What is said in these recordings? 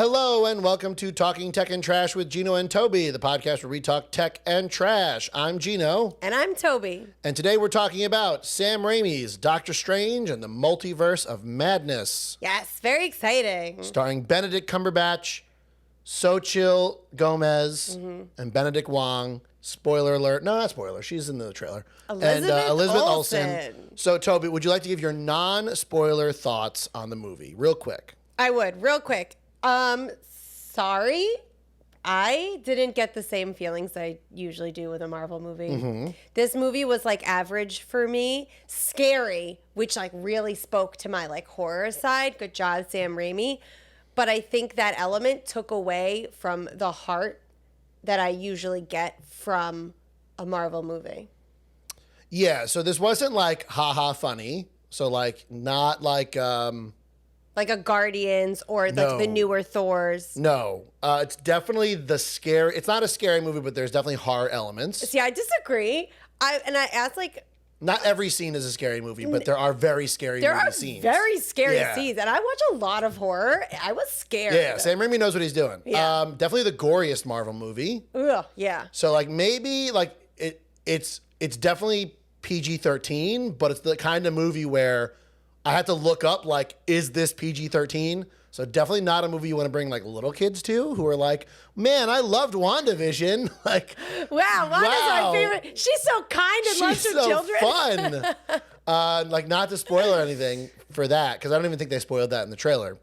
Hello and welcome to Talking Tech and Trash with Gino and Toby, the podcast where we talk tech and trash. I'm Gino. And I'm Toby. And today we're talking about Sam Raimi's Doctor Strange and the Multiverse of Madness. Yes, very exciting. Starring Benedict Cumberbatch, Xochitl Gomez, and Benedict Wong. Spoiler alert. No, not spoiler. She's in the trailer. Elizabeth Olsen. So, Toby, would you like to give your non-spoiler thoughts on the movie real quick? I would, real quick. Sorry, I didn't get the same feelings I usually do with a Marvel movie. This movie was like average for me. Scary, which like really spoke to my like horror side. Good job, Sam Raimi. But I think that element took away from the heart that I usually get from a Marvel movie. Yeah, so this wasn't like haha funny. So like not like like a Guardians or like No. the newer Thors. No, it's definitely the scary. It's not a scary movie, but there's definitely horror elements. See, I disagree. I asked like Not every scene is a scary movie, but there are very scary there movie are scenes. very scary Yeah. scenes, and I watch a lot of horror. I was scared. Yeah, Sam Raimi knows what he's doing. Yeah. Definitely the goriest Marvel movie. Ugh, yeah. So like maybe like it's definitely PG-13, but it's the kind of movie where I had to look up like, is this PG-13? So definitely not a movie you want to bring like little kids to who are like, man, I loved WandaVision. Like, Wow, Wanda's Wow. my favorite. She's so kind and loves she's her so children. fun. Like not to spoil or anything for that, because I don't even think they spoiled that in the trailer.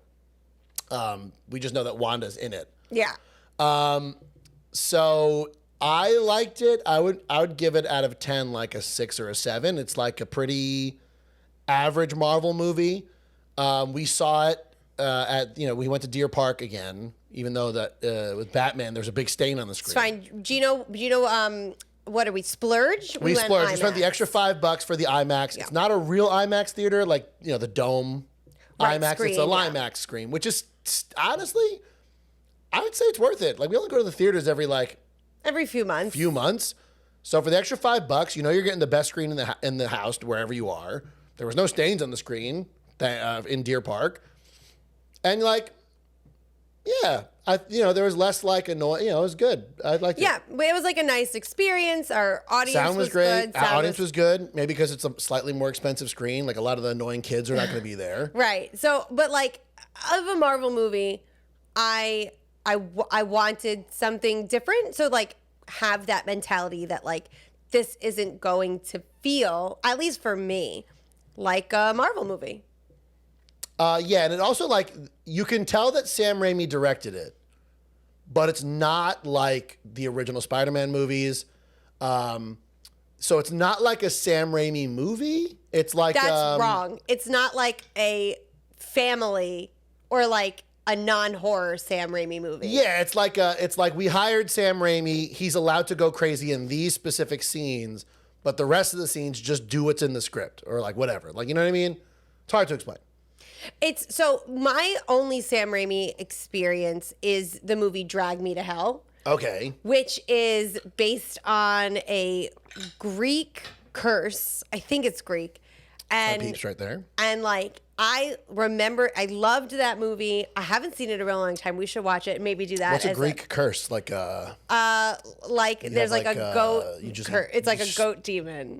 We just know that Wanda's in it. Yeah. So I liked it. I would give it out of 10 like a 6 or a 7. It's like a pretty average Marvel movie. We saw it we went to Deer Park again, even though that with Batman there's a big stain on the screen. It's fine. Gino, what are we, splurge? We went splurged. We spent the IMAX. extra $5 for the IMAX. It's not a real IMAX theater, like the Dome Right, IMAX. screen, It's a yeah. IMAX screen, which is honestly, I would say it's worth it. Like we only go to the theaters every Every few months. So for the extra $5, you're getting the best screen in the house wherever you are. There was no stains on the screen in Deer Park, and there was less like annoying. It was good. I liked it. Yeah, it was like a nice experience. Our audience Sound was great. good. Our audience was good. Maybe because it's a slightly more expensive screen. Like a lot of the annoying kids are not going to be there. Right. So, but like of a Marvel movie, I wanted something different. So like have that mentality that like this isn't going to feel, at least for me, like a Marvel movie. Yeah, and it also you can tell that Sam Raimi directed it, but it's not like the original Spider-Man movies. So it's not like a Sam Raimi movie. It's like That's wrong. It's not like a family or like a non-horror Sam Raimi movie. Yeah, it's like we hired Sam Raimi. He's allowed to go crazy in these specific scenes, but the rest of the scenes just do what's in the script or like whatever. Like, you know what I mean? It's hard to explain. It's so my only Sam Raimi experience is the movie Drag Me to Hell. Okay. Which is based on a Greek curse. I think it's Greek. My peeps right there. And like I remember I loved that movie. I haven't seen it in a real long time. We should watch it and maybe do that. What's a Greek curse? Like like there's like a goat it's like a goat demon.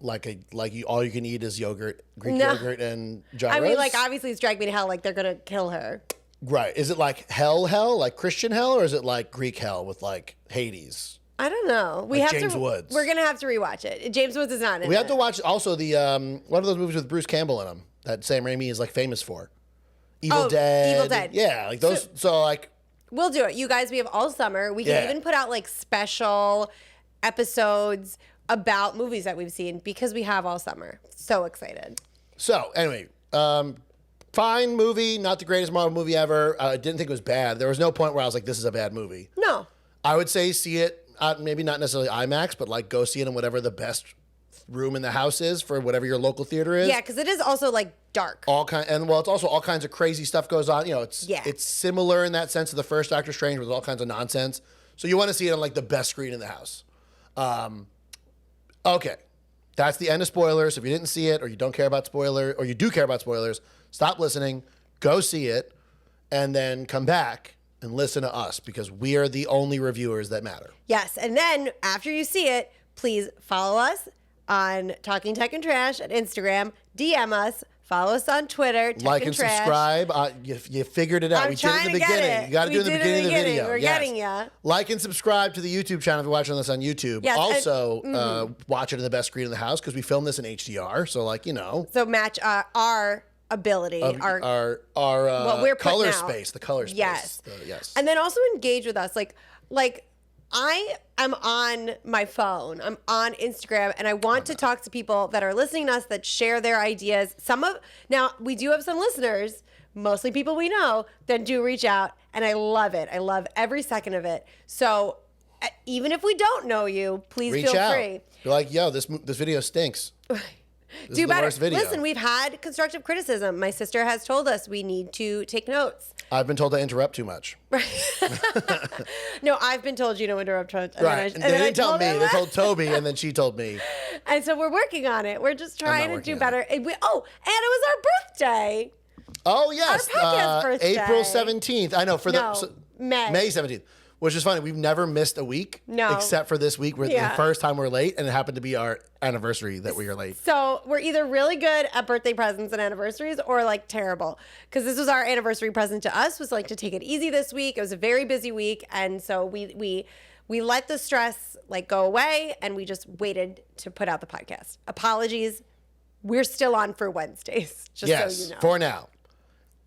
All you can eat is yogurt, Greek No. yogurt and gyros? I mean, like obviously it's Drag Me to Hell, like they're gonna kill her. Right. Is it like hell, like Christian hell, or is it like Greek hell with like Hades? I don't know. We Like have James to. Woods. We're gonna have to rewatch it. James Woods is not in it. We have to watch also the one of those movies with Bruce Campbell in them that Sam Raimi is like famous for. Evil Dead. Evil Dead. Yeah, like those. So like, We'll do it. You guys, we have all summer. We can Yeah. even put out like special episodes about movies that we've seen because we have all summer. So excited. so anyway, fine movie, not the greatest Marvel movie ever. I didn't think it was bad. There was no point where I was like, this is a bad movie. No. I would say see it, maybe not necessarily IMAX, but like go see it in whatever the best room in the house is for whatever your local theater is. Yeah, because it is also like dark. It's also all kinds of crazy stuff goes on. It's Yeah. it's similar in that sense to the first Doctor Strange with all kinds of nonsense. So you want to see it on like the best screen in the house. Okay. That's the end of spoilers. If you didn't see it or you don't care about spoilers or you do care about spoilers, stop listening, go see it, and then come back and listen to us because we are the only reviewers that matter. Yes. And then after you see it, please follow us on Talking Tech and Trash at Instagram, DM us, follow us on Twitter, Tech Like and Trash. subscribe. You figured it out. I'm we did it in trying the to get beginning. it. You got to do it in the beginning of the video. We're Yes. getting ya. Like and subscribe to the YouTube channel if you're watching this on YouTube. Yes, also, watch it in the best screen in the house because we filmed this in HDR. So, like, you know. So match our ability, our what we're putting color out. space, the color space. Yes. Yes. And then also engage with us. Like I am on my phone. I'm on Instagram, and I want to talk to people that are listening to us that share their ideas. Now we do have some listeners, mostly people we know, that do reach out, and I love it. I love every second of it. So even if we don't know you, please Reach feel out. free. You're like, yo, this video stinks. This Do is the better. worst video. Listen, we've had constructive criticism. My sister has told us we need to take notes. I've been told to interrupt too much. No, I've been told you don't interrupt. And Right. Then They I didn't tell told me. her They that. told Toby, and then she told me. And so we're working on it. We're just trying to working do on better. And it was our birthday. Oh, yes. Our podcast birthday. April 17th. I know. May. May 17th. Which is funny. We've never missed a week. No. Except for this week. We're Yeah. the first time we're late, and it happened to be our anniversary that we are late. So we're either really good at birthday presents and anniversaries or like terrible. Because this was our anniversary present to us, was like to take it easy this week. It was a very busy week. And so we let the stress like go away and we just waited to put out the podcast. Apologies. We're still on for Wednesdays, just Yes. so you know. For now.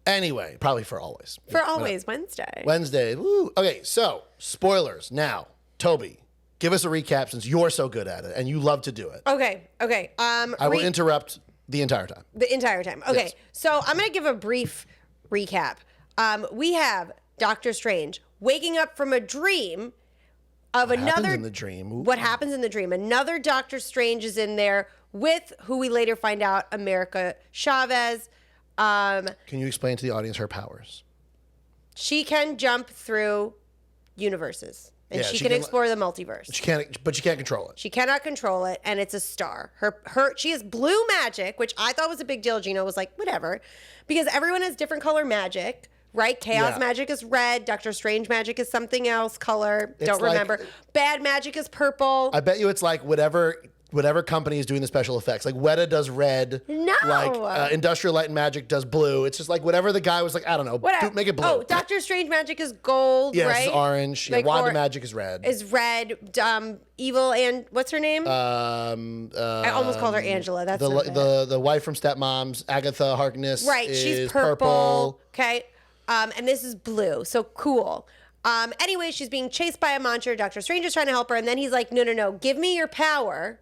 Anyway, probably for always. For always Wednesday. Wednesday. Woo. Okay, so spoilers. Now, Toby, give us a recap since you're so good at it and you love to do it. Okay. I will interrupt the entire time. The entire time. Okay. Yes. So I'm going to give a brief recap. We have Doctor Strange waking up from a dream of Happens another. in the dream. Ooh. What happens in the dream? Another Doctor Strange is in there with who we later find out, America Chavez. Can you explain to the audience her powers? She can jump through universes, and Yeah, she she can can- explore the multiverse. But she can't control it. She cannot control it, and it's a star. She has blue magic, which I thought was a big deal. Gino was like, whatever, because everyone has different color magic, right? Chaos Yeah. magic is red. Doctor Strange magic is something else color. Don't like- remember. Bad magic is purple. I bet you it's like whatever company is doing the special effects. Like Weta does red. No. Like Industrial Light and Magic does blue. It's just like whatever the guy was like, I don't know, Whatever. make it blue. Oh, Doctor Strange magic is gold, yeah, right? it's orange. Yeah, Like, Wanda or- Magic is red. Is red. Evil and what's her name? I almost called her Angela. That's not it. the wife from Stepmoms, Agatha Harkness. Right, is she's purple. Okay. And this is blue. So cool. Anyway, she's being chased by a monster. Doctor Strange is trying to help her, and then he's like, no, give me your power.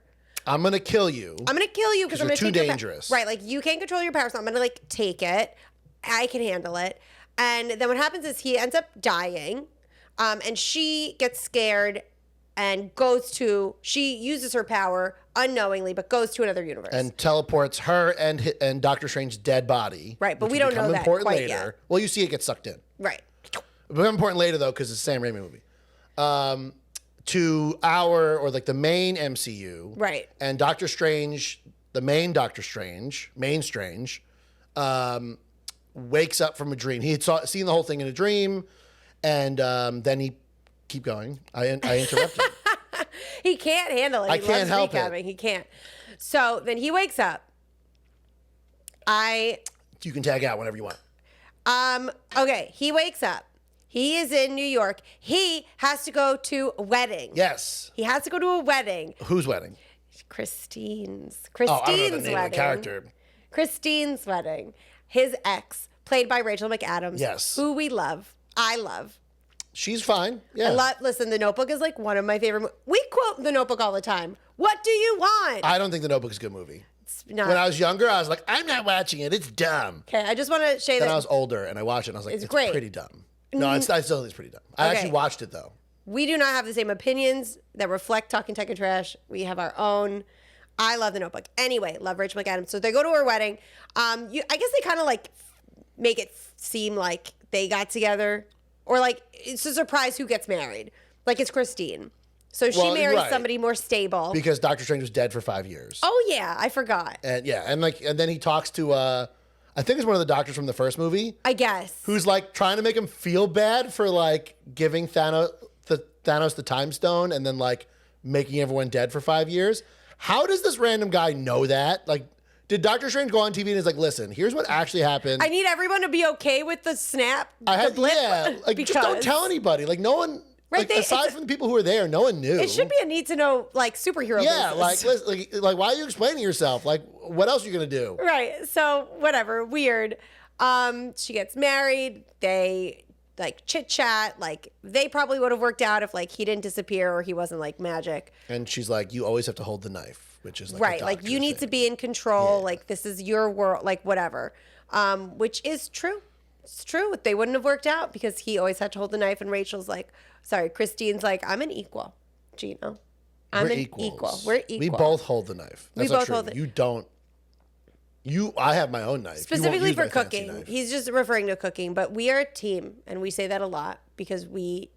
I'm gonna kill you. I'm gonna kill you because I'm you're gonna too take dangerous. Right, like you can't control your power, so I'm gonna like take it. I can handle it. And then what happens is he ends up dying, and she gets scared and she uses her power unknowingly, but goes to another universe. And teleports her and Doctor Strange's dead body. Right, but which we will don't know become that important quite later. yet. Well, you see it get sucked in. Right. It'll become important later though, because it's a Sam Raimi movie. To the main MCU. Right. And Doctor Strange, the main Doctor Strange, wakes up from a dream. He had seen the whole thing in a dream, and then he keep going. I interrupted. He can't handle it. I He can't loves help it. recapping. He can't. So then he wakes up. You can tag out whenever you want. Okay, he wakes up. He is in New York. He has to go to a wedding. Yes. He has to go to a wedding. Whose wedding? Christine's Oh, I don't know the name wedding. of the character. Christine's wedding. His ex, played by Rachel McAdams. Yes. Who we love. I love. She's fine. Yeah. Listen, The Notebook is like one of my favorite. We quote The Notebook all the time. What do you want? I don't think The Notebook is a good movie. It's not. When I was younger, I was like, I'm not watching it. It's dumb. Okay, I just want to say Then that I was older and I watched it and I was like, it's great. pretty dumb. No, I still think it's pretty dumb. I Okay. actually watched it though. we do not have the same opinions that reflect Talking Tech and Trash. We have our own. I love The Notebook. Anyway, love Rachel McAdams. So they go to her wedding. I guess they kind of like make it seem like they got together, or like it's a surprise who gets married. Like it's Christine. So she marries right. somebody more stable. Because Doctor Strange was dead for 5 years. Oh yeah, I forgot. And then he talks to I I think it's one of the doctors from the first movie. I guess. Who's like trying to make him feel bad for like giving Thanos the time stone and then like making everyone dead for 5 years. How does this random guy know that? Like, did Doctor Strange go on TV and is like, listen, here's what actually happened. I need everyone to be okay with the snap. Just don't tell anybody. Like, no one, right, aside from the people who were there, no one knew. It should be a need to know, like, superhero business. like, why are you explaining yourself? Like, what else are you going to do? Right. So, whatever. Weird. She gets married. They, like, chit-chat. Like, they probably would have worked out if, like, he didn't disappear or he wasn't, like, magic. And she's like, you always have to hold the knife. Which is like right, like you need to be in control. Like this is your world, like whatever. Which is true. It's true. They wouldn't have worked out because he always had to hold the knife, and Rachel's like, sorry, Christine's like, I'm an equal, Gino. We're equal. We're equal. We both hold the knife. That's not true. You don't. I have my own knife. Specifically for cooking. He's just referring to cooking, but we are a team, and we say that a lot because we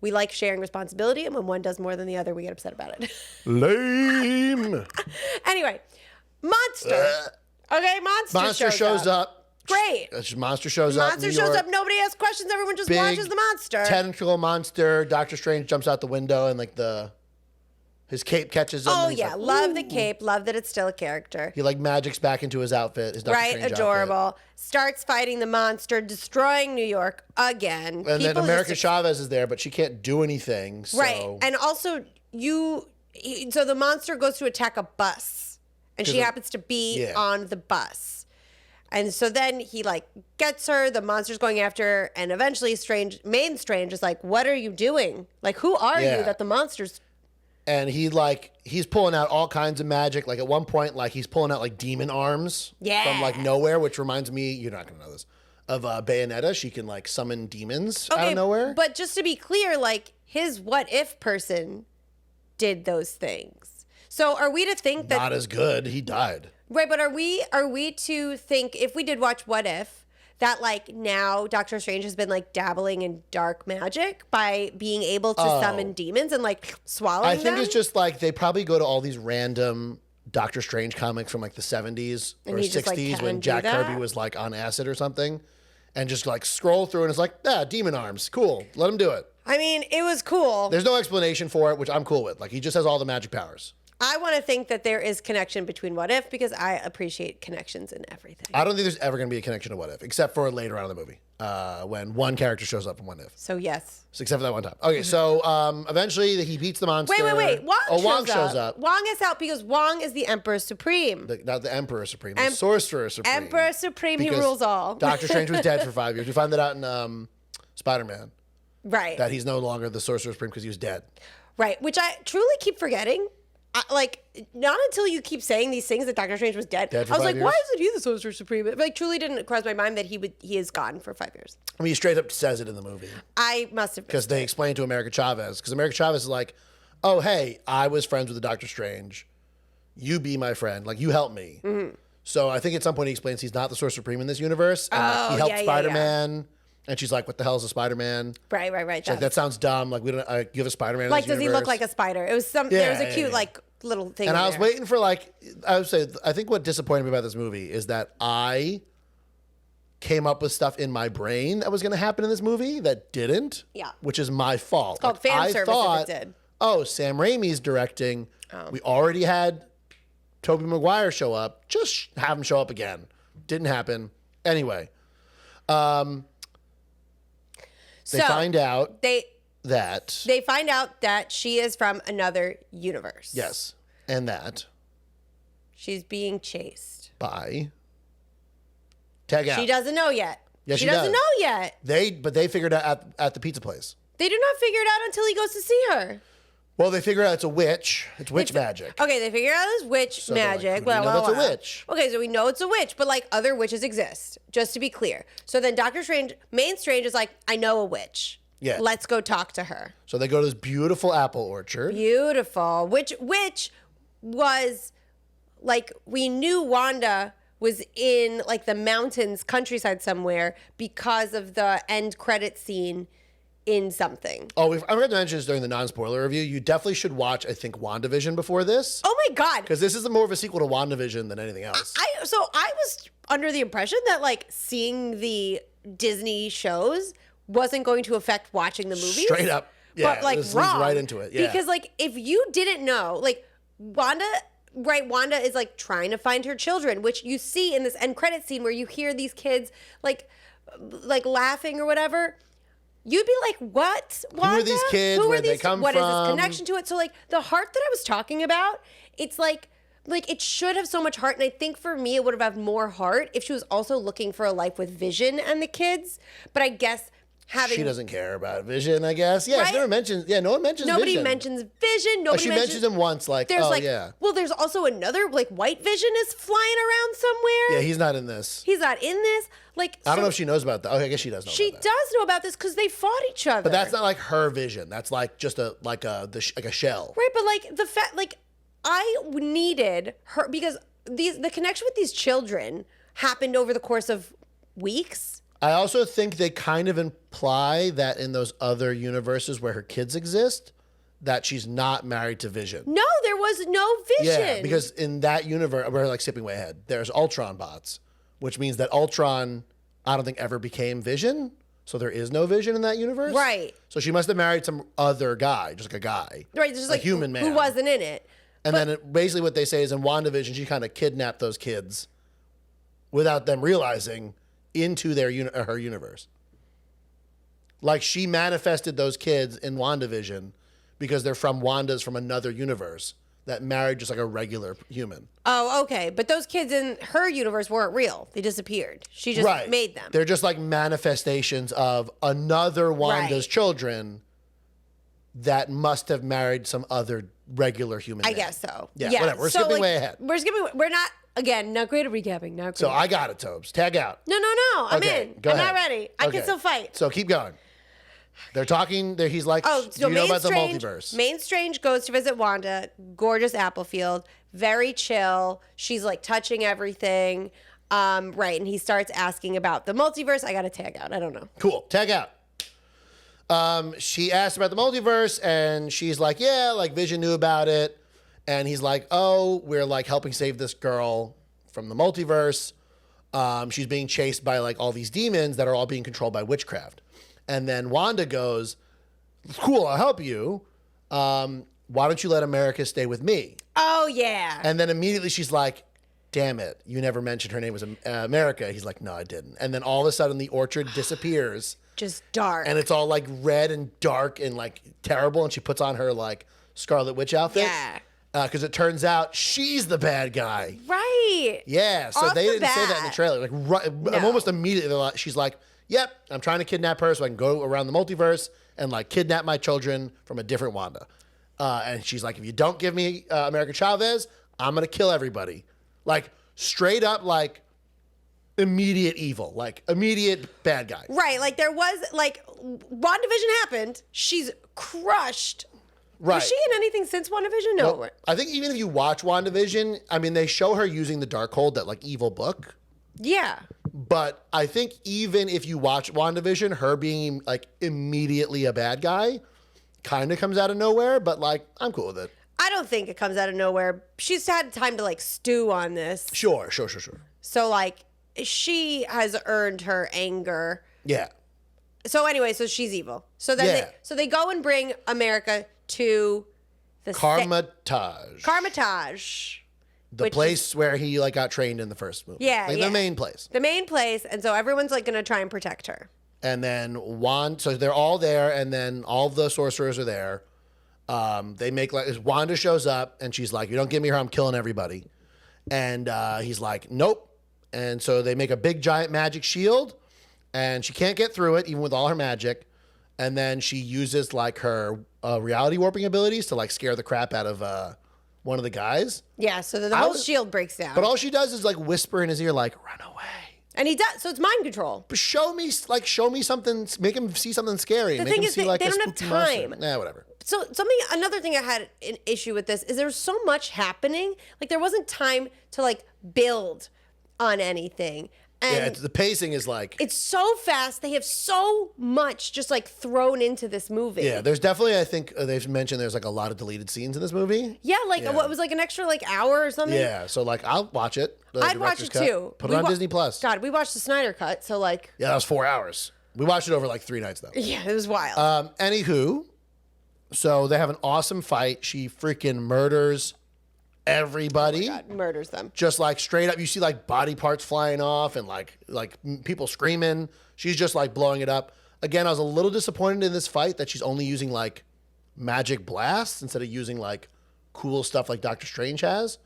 like sharing responsibility, and when one does more than the other, we get upset about it. Lame. Anyway, Monster. Okay, Monster shows up. Great. Monster shows up. Monster shows up. Nobody asks questions. Everyone just watches the monster. Tentacle monster. Doctor Strange jumps out the window, and like his cape catches him. Oh yeah, love the cape. Love that it's still a character. He like magics back into his outfit. His Doctor Strange adorable. Outfit. Starts fighting the monster, destroying New York again. And then America Chavez is there, but she can't do anything. So. Right, and also so the monster goes to attack a bus, and she happens to be on the bus. And so then he like gets her, the monster's going after her, and eventually Strange is like, what are you doing? Like, who are you that the monster's... And he's pulling out all kinds of magic. Like at one point, like he's pulling out like demon arms from like nowhere, which reminds me, you're not gonna know this, of Bayonetta. She can like summon demons out of nowhere. But just to be clear, like his what if person did those things. So are we to think that not as good? He died. Right, but are we to think if we did watch What If? That like now Doctor Strange has been like dabbling in dark magic by being able to summon demons and like swallowing them? I think it's just like they probably go to all these random Doctor Strange comics from like the 70s or 60s when Jack Kirby was like on acid or something and just like scroll through and it's like, demon arms. Cool. Let him do it. I mean, it was cool. There's no explanation for it, which I'm cool with. Like he just has all the magic powers. I want to think that there is connection between What If because I appreciate connections in everything. I don't think there's ever going to be a connection to What If, except for later on in the movie when one character shows up in What If. So yes. Except for that one time. Okay, so eventually he beats the monster. Wait. Wong shows up. Wong is out because Wong is the Emperor Supreme. Not the Emperor Supreme, the Sorcerer Supreme. Emperor Supreme, he rules all. Doctor Strange was dead for 5 years. We find that out in Spider-Man. Right. That he's no longer the Sorcerer Supreme because he was dead. Right, which I truly keep forgetting. Not until you keep saying these things that Doctor Strange was dead. I was like, why isn't he the Sorcerer Supreme? It truly didn't cross my mind that he is gone for 5 years. I mean, he straight up says it in the movie. I must have. Because they explain to America Chavez. Because America Chavez is like, oh, hey, I was friends with the Doctor Strange. You be my friend. Like, you help me. Mm-hmm. So I think at some point he explains he's not the Sorcerer Supreme in this universe. And he helped Spider-Man. Yeah. And she's like, what the hell is a Spider-Man? Right. She's like, that sounds dumb. Like, we don't you have a Spider-Man in this universe. Does he look like a spider? It was there was a cute, little thing. And I was waiting for, I would say, I think what disappointed me about this movie is that I came up with stuff in my brain that was going to happen in this movie that didn't. Yeah. Which is my fault. It's called fan service if it did. Oh, Sam Raimi's directing. Oh. We already had Tobey Maguire show up. Just have him show up again. Didn't happen. Anyway. They find out that she is from another universe. Yes. And that she's being chased by Tag Out. She doesn't know yet. Yes, she doesn't know yet. But they figured it out at the pizza place. They do not figure it out until he goes to see her. Well, they figure out it's a witch. It's witch magic. Okay, they figure out it's witch magic. We know that's a witch. Okay, so we know it's a witch, but other witches exist, just to be clear. So then Doctor Strange, Main Strange is like, I know a witch. Yeah. Let's go talk to her. So they go to this beautiful apple orchard. Beautiful. Which was we knew Wanda was in the mountains, countryside somewhere because of the end credit scene in something. Oh, I forgot to mention this during the non-spoiler review. You definitely should watch, I think, WandaVision before this. Oh my God. Because this is more of a sequel to WandaVision than anything else. under the impression that like seeing the Disney shows wasn't going to affect watching the movies. Straight up. Yeah, but like this leads wrong. right into it. Yeah. Because like if you didn't know, like Wanda is like trying to find her children, which you see in this end credit scene where you hear these kids like laughing or whatever. You'd be like, what, Wanda? Who are these kids? Where they come what from? What is this connection to it? So like the heart that I was talking about, it's like it should have so much heart. And I think for me, it would have had more heart if she was also looking for a life with Vision and the kids. But I guess she doesn't care about Vision, I guess. Yeah, right? She never mentions. Yeah, no one mentions Nobody Vision. mentions Vision. Nobody she mentions him once. Like, there's yeah. Well, there's also another like White Vision is flying around somewhere. Yeah, he's not in this. He's not in this. Like, I don't know if she knows about that. Okay, I guess she does know. She about that. does know about this because they fought each other. But that's not like her Vision. That's like just a shell. Right, but like the fact, like I needed her because the connection with these children happened over the course of weeks. I also think they kind of imply that in those other universes where her kids exist, that she's not married to Vision. No, there was no Vision. Yeah, because in that universe, we're like skipping way ahead. There's Ultron bots, which means that Ultron, I don't think ever became Vision. So there is no Vision in that universe. Right. So she must have married some other guy, just like a guy. Right, just a like human man who wasn't in it. And then basically what they say is in WandaVision, she kind of kidnapped those kids without them realizing into her universe. Like she manifested those kids in WandaVision because they're from another universe that married just like a regular human. Oh, okay. But those kids in her universe weren't real. They disappeared. She just made them. They're just like manifestations of another Wanda's children that must have married some other regular human. I guess so. Yeah, whatever. We're skipping way ahead. We're not, again, not great at recapping. Not great. So I got it, Tobes. Tag out. No. I'm in. Go I'm ahead. not ready. I can still fight. So keep going. They're talking. He's like, so do you know about the multiverse? Main Strange goes to visit Wanda. Gorgeous Applefield. Very chill. She's like touching everything. Right. And he starts asking about the multiverse. I got to tag out. I don't know. Cool. Tag out. She asked about the multiverse and she's like, yeah, like Vision knew about it. And he's like, oh, we're like helping save this girl from the multiverse. She's being chased by like all these demons that are all being controlled by witchcraft. And then Wanda goes, cool, I'll help you. Why don't you let America stay with me? Oh, yeah. And then immediately she's like, damn it, you never mentioned her name was America. He's like, no, I didn't. And then all of a sudden the orchard disappears. Just dark. And it's all like red and dark and like terrible. And she puts on her like Scarlet Witch outfit. Yeah. Because it turns out she's the bad guy. Right. Yeah. So they didn't say that in the trailer. Like, No. almost immediately, she's like, yep, I'm trying to kidnap her so I can go around the multiverse and like kidnap my children from a different Wanda. And she's like, if you don't give me America Chavez, I'm going to kill everybody. Like straight up, like immediate evil, like immediate bad guy. Right. Like there was like WandaVision happened. She's crushed. Right. Was she in anything since WandaVision? No. Well, I think even if you watch WandaVision, I mean, they show her using the Darkhold, that like evil book. Yeah. But I think even if you watch WandaVision, her being like immediately a bad guy kind of comes out of nowhere, but like, I'm cool with it. I don't think it comes out of nowhere. She's had time to like stew on this. Sure. So like she has earned her anger. Yeah. So anyway, so she's evil. So then they go and bring America to the Carmitage. The place where he like got trained in the first movie. Yeah, like the main place. The main place, and so everyone's like gonna try and protect her. And then so they're all there, and then all the sorcerers are there. They make like Wanda shows up, and she's like, "You don't give me her, I'm killing everybody." And he's like, "Nope." And so they make a big giant magic shield, and she can't get through it even with all her magic. And then she uses like her reality warping abilities to like scare the crap out of one of the guys. Yeah, so the whole shield breaks down. But all she does is like whisper in his ear, like, "Run away." And he does, so it's mind control. But show me something, make him see something scary. The make thing him is, see like they a don't have spooky monster. time. Nah, whatever. So another thing I had an issue with this is there was so much happening. Like there wasn't time to like build on anything. And the pacing is like... it's so fast. They have so much just like thrown into this movie. Yeah, there's definitely, I think they've mentioned there's like a lot of deleted scenes in this movie. Yeah, like what was like an extra like hour or something? Yeah, so like I'll watch it. I'd watch it too. Put it on Disney Plus. God, we watched the Snyder Cut, so like... Yeah, that was 4 hours. We watched it over like 3 nights though. Yeah, it was wild. Anywho, so they have an awesome fight. She freaking murders everybody. Oh my God, murders them. Just like straight up, you see like body parts flying off and like people screaming. She's just like blowing it up. Again, I was a little disappointed in this fight that she's only using like magic blasts instead of using like cool stuff like Doctor Strange has.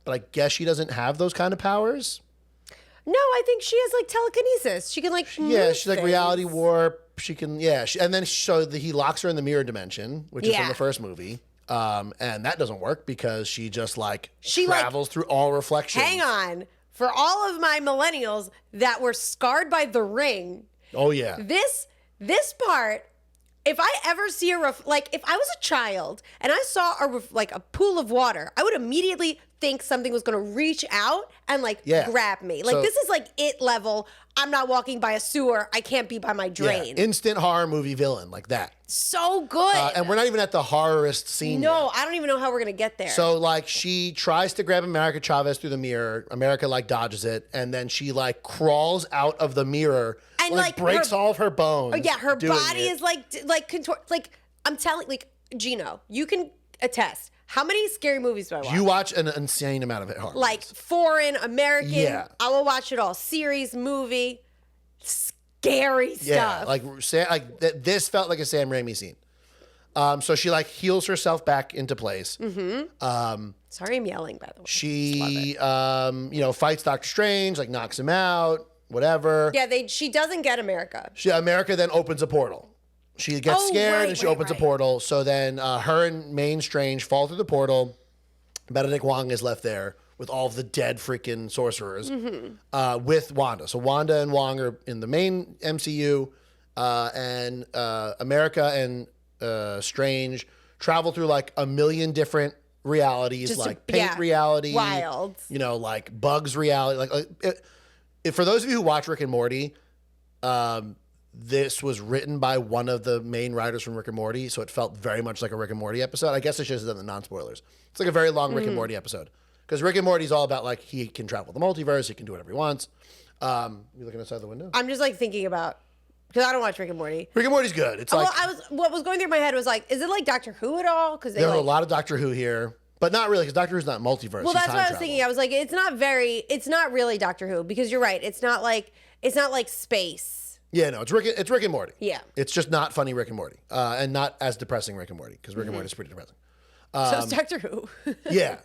But I guess she doesn't have those kind of powers. No, I think she has like telekinesis. She can like move she's like things. reality warp. She can and then he locks her in the mirror dimension, which is from the first movie. And that doesn't work because she just travels through all reflections. Hang on. For all of my millennials that were scarred by The Ring. Oh yeah. This part, if I ever see if I was a child and I saw a pool of water, I would immediately think something was going to reach out and grab me. Like, this is like It level. I'm not walking by a sewer. I can't be by my drain. Yeah, instant horror movie villain like that. So good. And we're not even at the horrorist scene No, yet. I don't even know how we're going to get there. So she tries to grab America Chavez through the mirror. America dodges it. And then she crawls out of the mirror and breaks all of her bones. Oh yeah, her body is contort. I'm telling, Gino, you can attest. How many scary movies do I watch? You watch an insane amount of it. Foreign, American. Yeah. I will watch it all. Series, movie, scary stuff. This felt like a Sam Raimi scene. So she heals herself back into place. Mm-hmm. Sorry, I'm yelling, by the way. She fights Doctor Strange, knocks him out, whatever. Yeah, she doesn't get America. America then opens a portal. She gets scared and she opens a portal. So then her and Main Strange fall through the portal. Benedict Wong is left there with all of the dead freaking sorcerers with Wanda. So Wanda and Wong are in the main MCU, and America and Strange travel through a million different realities, Paint reality, wild, Bugs reality. For those of you who watch Rick and Morty, this was written by one of the main writers from Rick and Morty, so it felt very much like a Rick and Morty episode. I guess I should have done the non-spoilers. It's a very long Rick and Morty episode. Because Rick and Morty's all about, he can travel the multiverse, he can do whatever he wants. You looking outside the window? I'm just, thinking about, because I don't watch Rick and Morty. Rick and Morty's good. It's what was going through my head was, is it like Doctor Who at all? Because there's a lot of Doctor Who here. But not really, because Doctor Who's not multiverse. Well, that's what I was thinking. I was it's not really Doctor Who, because you're right. It's not like space. Yeah, no, it's Rick and Morty. Yeah. It's just not funny Rick and Morty. And not as depressing Rick and Morty, because Rick and Morty is pretty depressing. So it's Doctor Who. Yeah.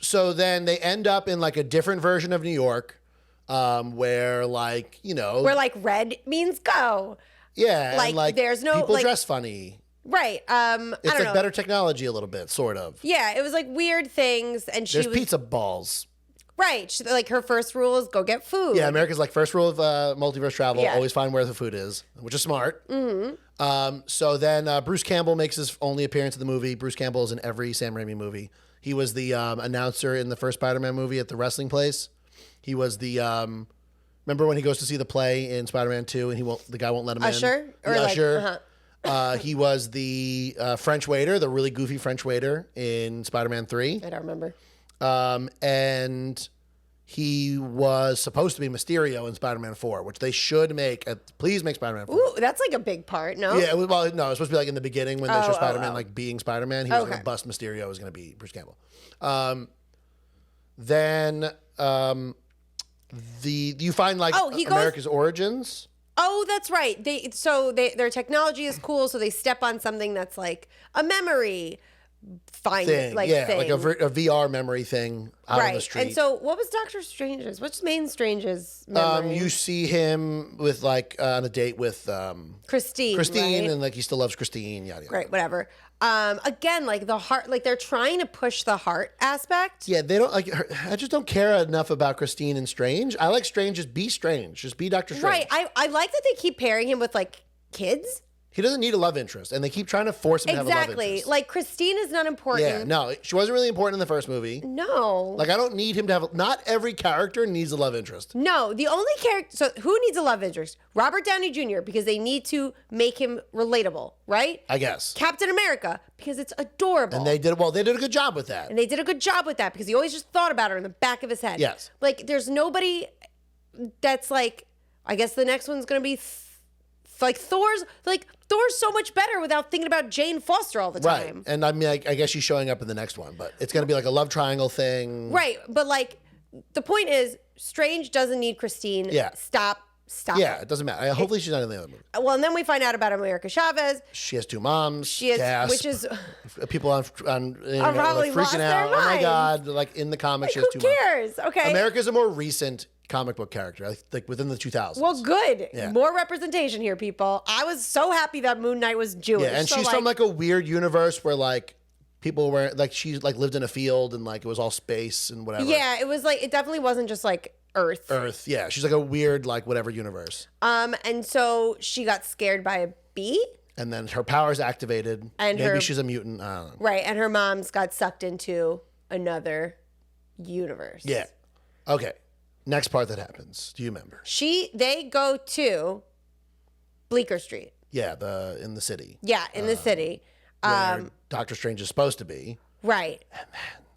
So then they end up in a different version of New York, where where red means go. Yeah. And there's no people dress funny. Right. It's I don't know. better technology a little bit, sort of. Yeah, it was weird things, and there's pizza balls. Right. Her first rule is go get food. Yeah, America's first rule of multiverse travel, always find where the food is, which is smart. Mm-hmm. So then Bruce Campbell makes his only appearance in the movie. Bruce Campbell is in every Sam Raimi movie. He was the announcer in the first Spider-Man movie at the wrestling place. He was the remember when he goes to see the play in Spider-Man 2 and the guy won't let him Usher? in? The usher. He was the French waiter, the really goofy French waiter in Spider-Man 3. I don't remember. And he was supposed to be Mysterio in Spider-Man 4, which they should make. Please make Spider-Man 4. Ooh, that's a big part, no? Yeah, no, it was supposed to be in the beginning when they show Spider-Man being Spider-man. He was going to bust Mysterio. It was going to be Bruce Campbell. Then you find America's origins. Oh, that's right. Their technology is cool, so they step on something that's a memory thing. Like a VR memory thing out on the street. And so what was Doctor Strange's? What's Main Strange's memory? You see him with on a date with Christine, right? And he still loves Christine, yada yada. Right, whatever. Again, the heart, they're trying to push the heart aspect. Yeah, they don't I just don't care enough about Christine and Strange. I like Strange, just be Strange. Just be Doctor Strange. Right. I like that they keep pairing him with kids. He doesn't need a love interest, and they keep trying to force him to have a love interest. Like, Christine is not important. Yeah, no, she wasn't really important in the first movie. No. Like, I don't need him to have... Not every character needs a love interest. No, the only character... So, who needs a love interest? Robert Downey Jr., because they need to make him relatable, right? I guess. Captain America, because it's adorable. And they did a good job with that. And they did a good job with that, because he always just thought about her in the back of his head. Yes. Like, there's nobody that's like... I guess the next one's going to be... Thor's so much better without thinking about Jane Foster all the time. Right. And I mean, I guess she's showing up in the next one, but it's going to be like a love triangle thing. Right. But like, the point is, Strange doesn't need Christine. Yeah. Stop. Yeah, it doesn't matter. Hopefully she's not in the other movie. Well, and then we find out about America Chavez. She has 2 moms. She has, gasp. which is... People on the internet are probably like lost freaking their out. Oh my minds. God. Like in the comics, she has 2 Who moms. cares? Okay. America's a more recent comic book character, like within the 2000s. Well, good. Yeah. More representation here, people. I was so happy that Moon Knight was Jewish. Yeah, and so, she's from like a weird universe where like people were like, she like lived in a field and like it was all space and whatever. Yeah, it was like, it definitely wasn't just like Earth. Yeah. She's like a weird like whatever universe. And so she got scared by a bee. And then her powers activated. And maybe she's a mutant. I don't know. Right, and her mom's got sucked into another universe. Yeah. Okay. Next part that happens. Do you remember? They go to Bleecker Street. Yeah, in the city. Yeah, in the city. Where Doctor Strange is supposed to be. Right.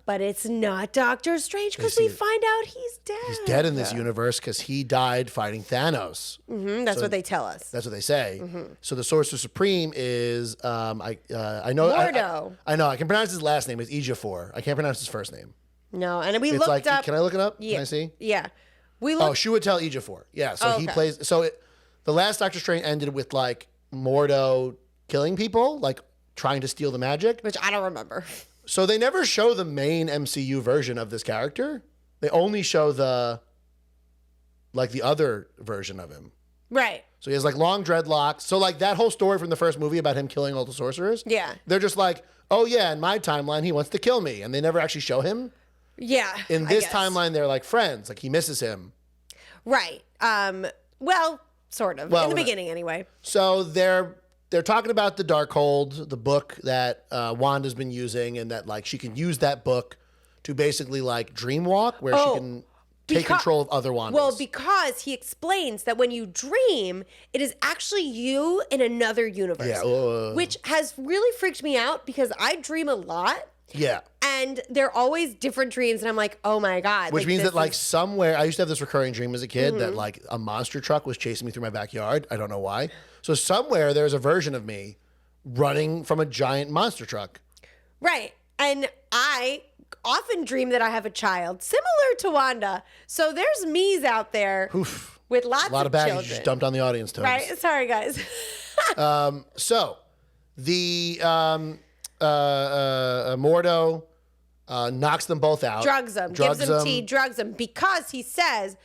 But it's not Doctor Strange because we find out he's dead. He's dead in this universe because he died fighting Thanos. That's what they tell us. That's what they say. So the Sorcerer Supreme is I know Mordo. I know I can pronounce his last name is Ejiofor. I can't pronounce his first name. No, and we It's looked like up. can I look it up? Yeah, Can I see? Yeah. We Oh, looked. Chiwetel Ejiofor. Yeah, so he okay. plays. So the last Doctor Strange ended with like Mordo killing people, like trying to steal the magic. Which I don't remember. So they never show the main MCU version of this character. They only show the other version of him. Right. So he has like long dreadlocks. So like that whole story from the first movie about him killing all the sorcerers. Yeah. They're just like, oh yeah, in my timeline he wants to kill me, and they never actually show him. Yeah. In this timeline, they're like friends. Like he misses him. Right. Well, sort of. Well, in the beginning, anyway. So they're talking about the Darkhold, the book that Wanda's been using, and that like she can use that book to basically like dream walk, where she can take control of other Wandas. Well, because he explains that when you dream, it is actually you in another universe. Yeah. Which has really freaked me out because I dream a lot. Yeah. And they're always different dreams. And I'm like, oh my God. Which means that like somewhere, I used to have this recurring dream as a kid that like a monster truck was chasing me through my backyard. I don't know why. So somewhere there's a version of me running from a giant monster truck. Right. And I often dream that I have a child similar to Wanda. So there's me's out there with lots of A lot of baggage children. you just dumped on the audience, Toby. Right. Sorry, guys. So the Mordo knocks them both out. Drugs them. Gives them tea, drugs them. Because he says,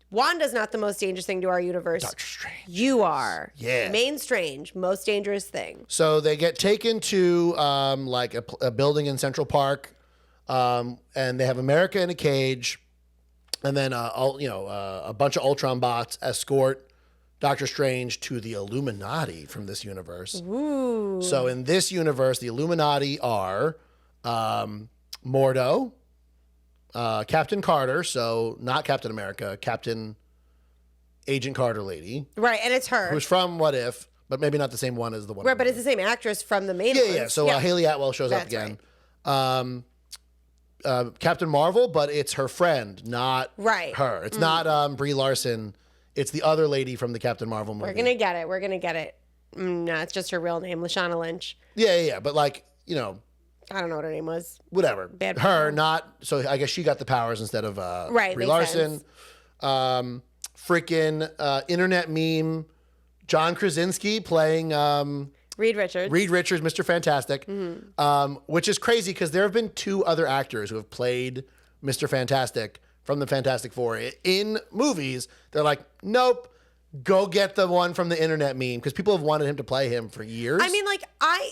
Wanda's not the most dangerous thing to our universe. Doctor Strange. You are. Yeah. Main Strange. Most dangerous thing. So they get taken to like a building in Central Park, and they have America in a cage, and then a bunch of Ultron bots escort Doctor Strange to the Illuminati from this universe. Ooh. So in this universe, the Illuminati are Mordo, Captain Carter, so not Captain America, Captain Agent Carter lady. Right, and it's her. Who's from What If, but maybe not the same one as the one. Right, but it's the same actress from the main one. Yeah. So Haley Atwell shows up again. Right. Captain Marvel, but it's her friend, not her. It's not Brie Larson. It's the other lady from the Captain Marvel movie. We're going to get it. No, it's just her real name, Lashana Lynch. Yeah. But like, I don't know what her name was. whatever. Bad her, people. not. So I guess she got the powers instead of Right, Brie makes Larson. Freaking internet meme, John Krasinski playing Reed Richards, Mr. Fantastic, which is crazy because there have been 2 other actors who have played Mr. Fantastic from the Fantastic Four in movies. They're like, nope, go get the one from the internet meme, because people have wanted him to play him for years. I mean, like,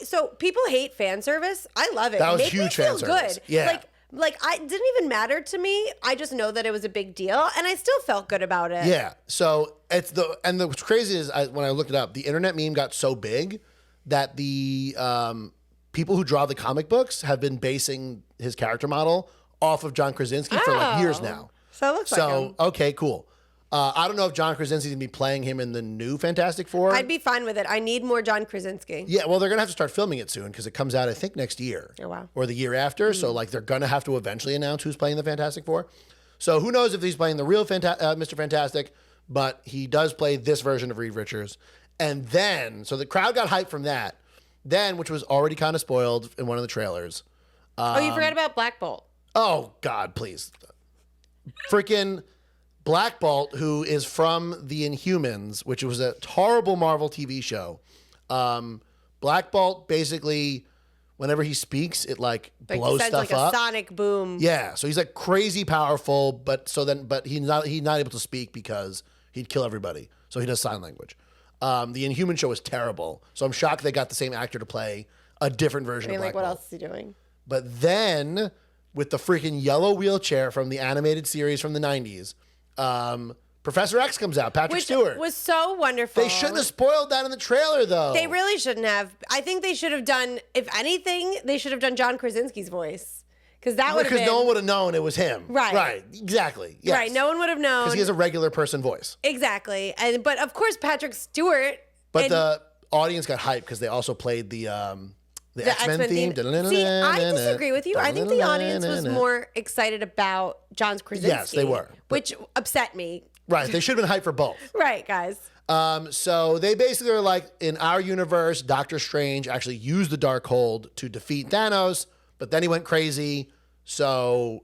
so people hate fan service. I love it. That was Make huge me feel fan service. good. Yeah. Like, Like, it didn't even matter to me. I just know that it was a big deal, and I still felt good about it. Yeah. So what's crazy is when I looked it up, the internet meme got so big that the people who draw the comic books have been basing his character model off of John Krasinski for like years now. So it looks like him. Okay, cool. I don't know if John Krasinski's gonna be playing him in the new Fantastic Four. I'd be fine with it. I need more John Krasinski. Yeah, well, they're gonna have to start filming it soon because it comes out, I think, next year. Oh, wow. Or the year after. So like they're gonna have to eventually announce who's playing the Fantastic Four. So who knows if he's playing the real Mr. Fantastic, but he does play this version of Reed Richards. And then, so the crowd got hyped from that. Then, which was already kind of spoiled in one of the trailers. You forgot about Black Bolt. Oh, God, please. Freaking Black Bolt, who is from The Inhumans, which was a horrible Marvel TV show. Black Bolt basically, whenever he speaks, it like blows stuff like up. A sonic boom. Yeah, so he's like crazy powerful, but he's not able to speak because he'd kill everybody. So he does sign language. The Inhuman show is terrible, so I'm shocked they got the same actor to play a different version of Black what Bolt. else is he doing? But then, with the freaking yellow wheelchair from the animated series from the 90s, Professor X comes out, Patrick Stewart. Was so wonderful. They shouldn't have spoiled that in the trailer, though. They really shouldn't have. I think they should have done, if anything, they should have done John Krasinski's voice. Because that would have been... Because no one would have known it was him. Right. Right, exactly. Yes. Right, no one would have known. Because he has a regular person voice. Exactly. But of course, Patrick Stewart... But the audience got hyped because they also played the X-Men theme. See, I disagree with you. I think the audience was more excited about John Krasinski. Yes, they were. Which upset me. Right, they should have been hyped for both. Right, guys. So they basically are like, in our universe, Doctor Strange actually used the Darkhold to defeat Thanos, but then he went crazy, so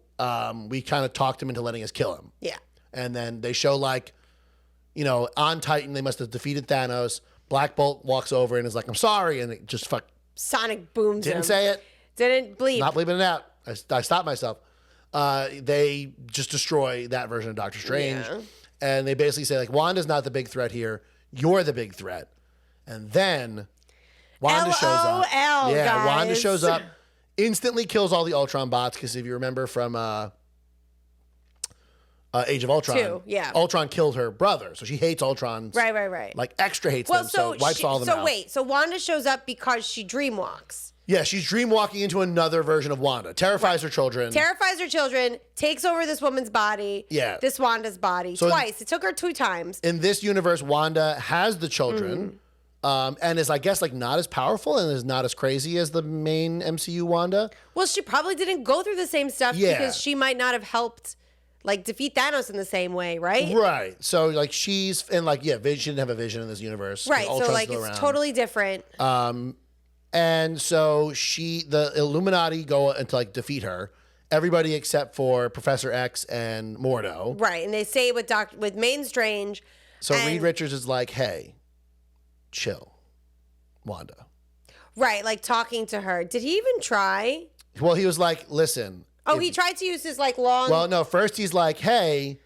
we kind of talked him into letting us kill him. Yeah. And then they show like, on Titan, they must have defeated Thanos. Black Bolt walks over and is like, I'm sorry, and it just sonic booms Didn't him. say it. Didn't bleep. Not bleeping it out. I stopped myself. They just destroy that version of Doctor Strange. Yeah. And they basically say, like, Wanda's not the big threat here. You're the big threat. And then Wanda shows up. LOL, Yeah, guys. Wanda shows up, instantly kills all the Ultron bots, because if you remember from Age of Ultron, 2, yeah. Ultron killed her brother. So she hates Ultron. Right. Like, extra hates them, so wipes all of them out. So Wanda shows up because she dreamwalks. Yeah, she's dreamwalking into another version of Wanda. Terrifies her children. Takes over this woman's body. Yeah. This Wanda's body. Twice. It took her 2 times. In this universe, Wanda has the children, and is, I guess, like, not as powerful and is not as crazy as the main MCU Wanda. Well, she probably didn't go through the same stuff because she might not have helped, like, defeat Thanos in the same way, right? Right. So, like, she didn't have a vision in this universe. Right. So, Ultron's like, still it's around. totally different. And so the Illuminati go and to, like, defeat her. Everybody except for Professor X and Mordo. Right. And they say with Main Strange. So Reed Richards is like, hey, chill, Wanda. Right. Like, talking to her. Did he even try? Well, he was like, listen. Oh, he tried to use his, like, long... Well, no, first he's like, hey,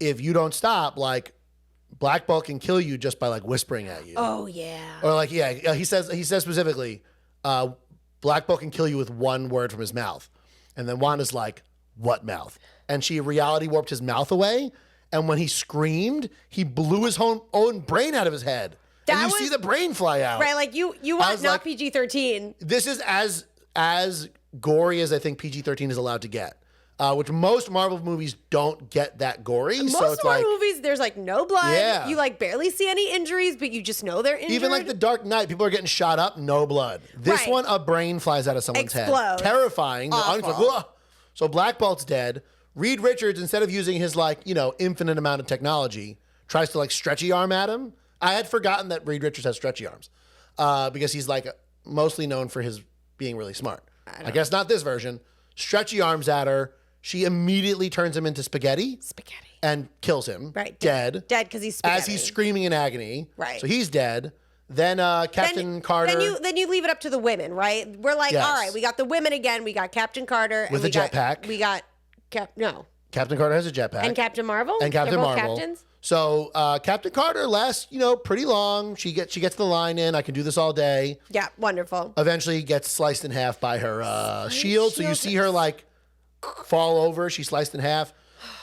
if you don't stop, like, Black Bolt can kill you just by, like, whispering at you. Oh, yeah. Or, like, yeah, he says specifically, Black Bolt can kill you with one word from his mouth. And then Wanda's like, what mouth? And she reality warped his mouth away. And when he screamed, he blew his own brain out of his head. And you see the brain fly out. Right, like, you want not like, PG-13. This is as gory as I think PG-13 is allowed to get. Which most Marvel movies don't get that gory. Most so it's Marvel movies, there's like no blood. Yeah. You like barely see any injuries, but you just know they're injured. Even like The Dark Knight, people are getting shot up, no blood. This one, a brain flies out of someone's head. Terrifying. Like, so Black Bolt's dead. Reed Richards, instead of using his infinite amount of technology, tries to like stretchy arm at him. I had forgotten that Reed Richards has stretchy arms because he's like mostly known for his being really smart. I guess not this version. Stretchy arms at her. She immediately turns him into spaghetti. And kills him. Right. Dead. Dead because he's spaghetti. As he's screaming in agony. Right. So he's dead. Then Captain Carter. Then you leave it up to the women, right? We're like, all right, we got the women again. We got Captain Carter. With a jetpack. We got Captain Carter has a jetpack. And Captain Marvel. And Captain Marvel. Captains. So Captain Carter lasts, pretty long. She gets the line in. I can do this all day. Yeah, wonderful. Eventually gets sliced in half by her shield. So you see her like fall over. She's sliced in half.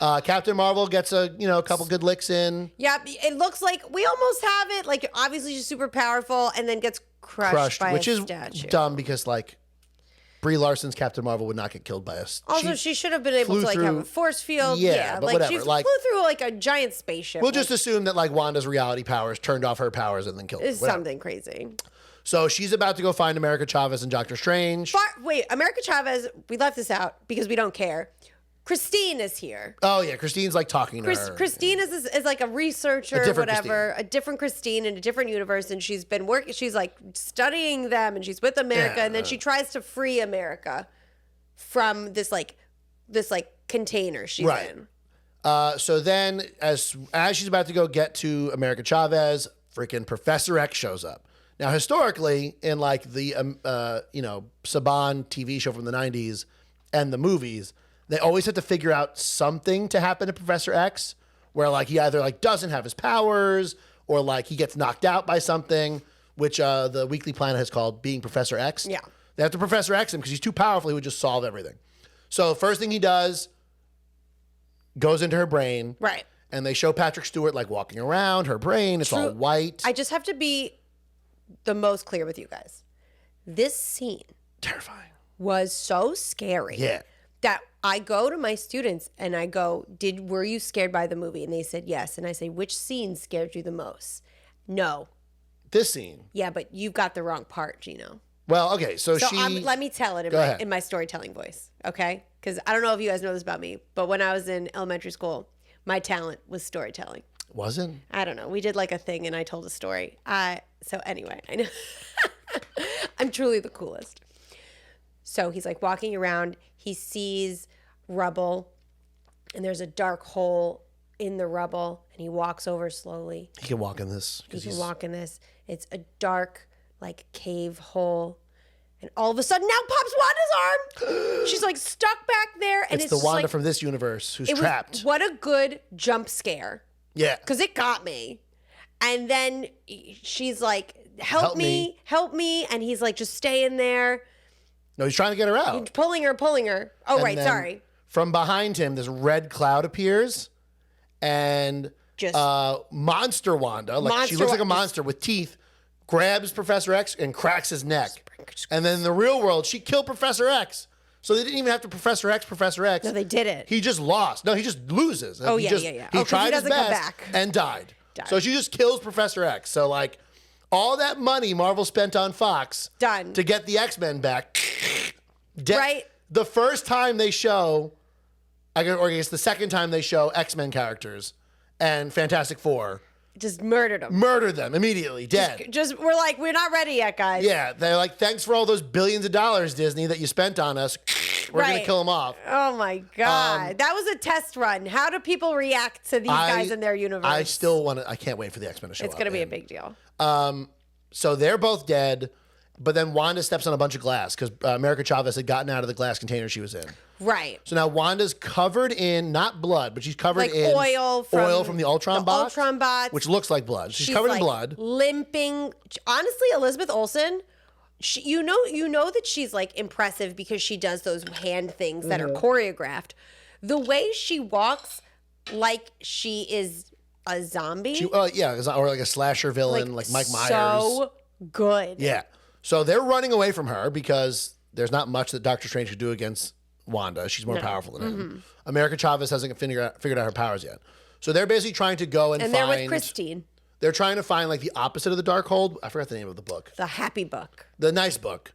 Captain Marvel gets a couple good licks in. Yeah, it looks like we almost have it. Like, obviously she's super powerful and then gets crushed by which a is statue. dumb because like Brie Larson's Captain Marvel would not get killed by us. Also, she should have been able to like have a force field. Yeah, but like whatever. she Like, flew through like a giant spaceship. We'll just assume that like Wanda's reality powers turned off her powers and then killed her. It's something crazy. So she's about to go find America Chavez and Doctor Strange. Wait, America Chavez, we left this out because we don't care. Christine is here. Oh yeah, Christine's like talking to her. Christine is like a researcher, a different Christine in a different universe, and she's been working. She's like studying them, and she's with America, and then she tries to free America from this container she's in. So then, as she's about to go get to America Chavez, freaking Professor X shows up. Now, historically, in like the Saban TV show from the '90s and the movies, they always have to figure out something to happen to Professor X, where like he either like doesn't have his powers or like he gets knocked out by something, which the Weekly Planet has called being Professor X. Yeah. They have to Professor X him because he's too powerful. He would just solve everything. So first thing he does, goes into her brain. Right. And they show Patrick Stewart like walking around her brain. It's all white. I just have to be the most clear with you guys. This scene terrifying was so scary. Yeah. That I go to my students and I go, were you scared by the movie? And they said yes. And I say, which scene scared you the most? No. This scene. Yeah, but you've got the wrong part, Gino. Well, okay, so she... let me tell it in my storytelling voice, okay? Because I don't know if you guys know this about me, but when I was in elementary school, my talent was storytelling. Wasn't? I don't know. We did like a thing and I told a story. So anyway, I know. I'm truly the coolest. So he's like walking around. He sees rubble and there's a dark hole in the rubble and he walks over slowly. He can walk in this. He can walk in this. It's a dark like cave hole. And all of a sudden now pops Wanda's arm. She's like stuck back there. And it's the Wanda from this universe who's trapped. What a good jump scare. Yeah. Because it got me. And then she's like, help me. And he's like, just stay in there. No, he's trying to get her out. He's pulling her. Oh, and right, sorry. From behind him, this red cloud appears. And just Monster Wanda, like she looks like a monster with teeth, grabs Professor X and cracks his neck. And then in the real world, she killed Professor X. So they didn't even have to Professor X. No, they didn't. He just lost. No, he just loses. Oh, He yeah. He tried his best and died. So she just kills Professor X. So like all that money Marvel spent on Fox to get the X-Men back. Right. The first time they show, or I guess the second time they show X-Men characters and Fantastic Four. Just murdered them. Murdered them immediately, dead. Just we're like, we're not ready yet, guys. Yeah, they're like, thanks for all those billions of dollars, Disney, that you spent on us. We're going to kill them off. Oh, my God. That was a test run. How do people react to these guys in their universe? I can't wait for the X-Men to show up. It's going to be a big deal. So they're both dead, but then Wanda steps on a bunch of glass because America Chavez had gotten out of the glass container she was in. Right. So now Wanda's covered in, not blood, but she's covered in oil from the Ultron bots. Ultron bots. Which looks like blood. She's covered in blood. Limping. Honestly, Elizabeth Olsen, you know that she's like impressive because she does those hand things that are choreographed. The way she walks like she is a zombie. Or like a slasher villain, like Mike Myers. So good. Yeah. So they're running away from her because there's not much that Doctor Strange could do against Wanda. She's more powerful than him. America Chavez hasn't figured out her powers yet. So they're basically trying to go and find... they're with Christine. They're trying to find like the opposite of the Darkhold. I forgot the name of the book. The Happy Book. The nice book,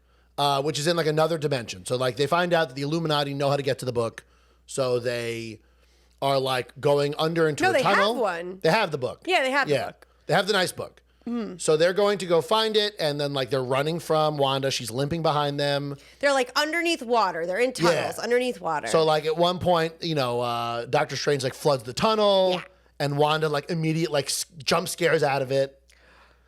which is in like another dimension. So like they find out that the Illuminati know how to get to the book. So they are like going under into a tunnel. No, they have one. They have the book. Yeah, they have the book. They have the nice book. So they're going to go find it, and then like they're running from Wanda. She's limping behind them. They're like underneath water. They're in tunnels underneath water. So like at one point, Doctor Strange like floods the tunnel, and Wanda like immediate like jump scares out of it.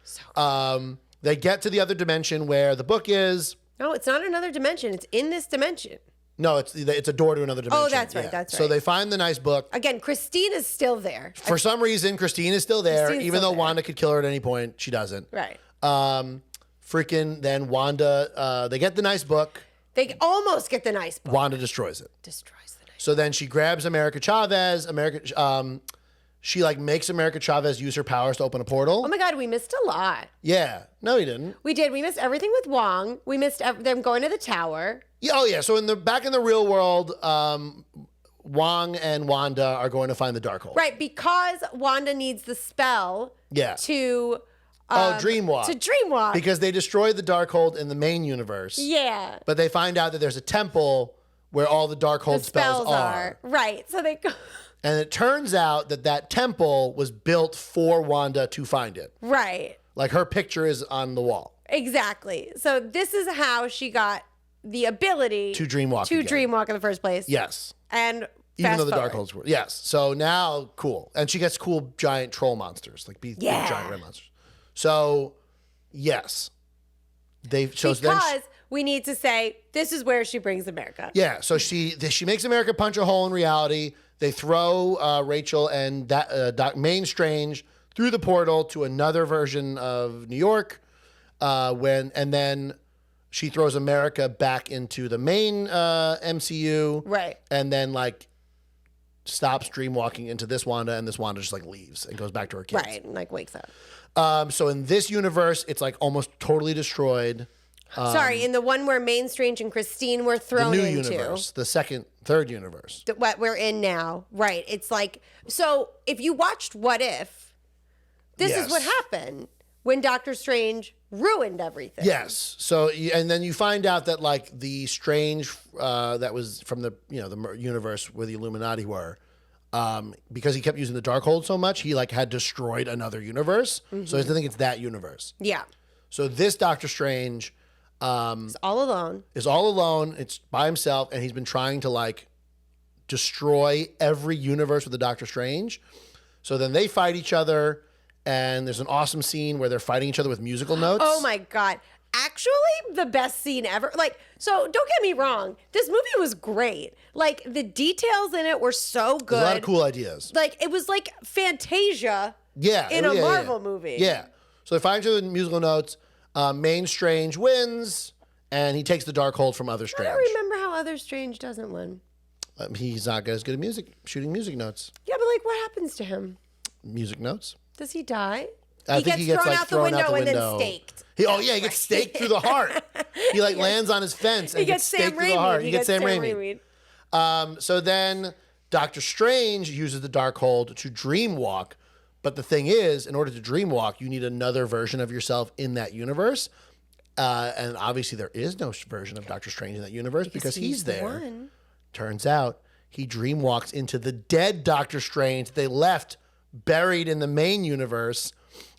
So they get to the other dimension where the book is. No, it's not another dimension. It's in this dimension. No, it's a door to another dimension. Oh, that's right. That's right. So they find the nice book. Again, Christine is still there. For some reason, Christine is still there, even though Wanda could kill her at any point. She doesn't. Right. Then Wanda, they get the nice book. They almost get the nice book. Wanda destroys it. Destroys So then she grabs America Chavez. She like makes America Chavez use her powers to open a portal. Oh my God, we missed a lot. Yeah. No, you didn't. We did. We missed everything with Wong. We missed them going to the tower. Yeah, oh yeah. So back in the real world, Wong and Wanda are going to find the Darkhold. Right, because Wanda needs the spell to Dreamwalk. To Dreamwalk. Because they destroyed the Darkhold in the main universe. Yeah. But they find out that there's a temple where all the Darkhold spells are. Right. So they go. And it turns out that temple was built for Wanda to find it. Right. Like her picture is on the wall. Exactly. So this is how she got the ability to dreamwalk. To dreamwalk in the first place. Yes. And even though the Darkholds were. Yes. So now, cool. And she gets cool giant troll monsters, like big giant red monsters. So, yes. Because we need to say, this is where she brings America. Yeah. So she makes America punch a hole in reality. They throw Rachel and Main Strange through the portal to another version of New York. And then she throws America back into the main MCU. Right. And then like stops dreamwalking into this Wanda, and this Wanda just like leaves and goes back to her kids. Right. And like wakes up. So in this universe, it's like almost totally destroyed. Sorry, in the one where Main Strange and Christine were thrown into. The new universe, the third universe. What we're in now. Right. It's like, so if you watched What If, this is what happened when Doctor Strange ruined everything. Yes. So, and then you find out that like the Strange that was from the universe where the Illuminati were, because he kept using the Darkhold so much, he like had destroyed another universe. Mm-hmm. So I think it's that universe. Yeah. So this Doctor Strange is all alone. It's by himself, and he's been trying to like destroy every universe with the Doctor Strange. So then they fight each other, and there's an awesome scene where they're fighting each other with musical notes. Oh my God. Actually, the best scene ever. Like, so don't get me wrong. This movie was great. Like, the details in it were so good. There's a lot of cool ideas. Like, it was like Fantasia in a Marvel movie. Yeah. So they find each other with musical notes. Main Strange wins, and he takes the Darkhold from Other Strange. I don't remember how Other Strange doesn't win. He's not as good at shooting music notes. Yeah, but like, what happens to him? Music notes. Does he die? I think he gets thrown like out the window and then staked. He gets staked through the heart. He like lands on his fence and gets staked through the heart. He gets Sam Raimi. So then Doctor Strange uses the Darkhold to dreamwalk. But the thing is, in order to dreamwalk, you need another version of yourself in that universe. And obviously there is no version of Doctor Strange in that universe because he's there. One. Turns out he dreamwalks into the dead Doctor Strange they left buried in the main universe.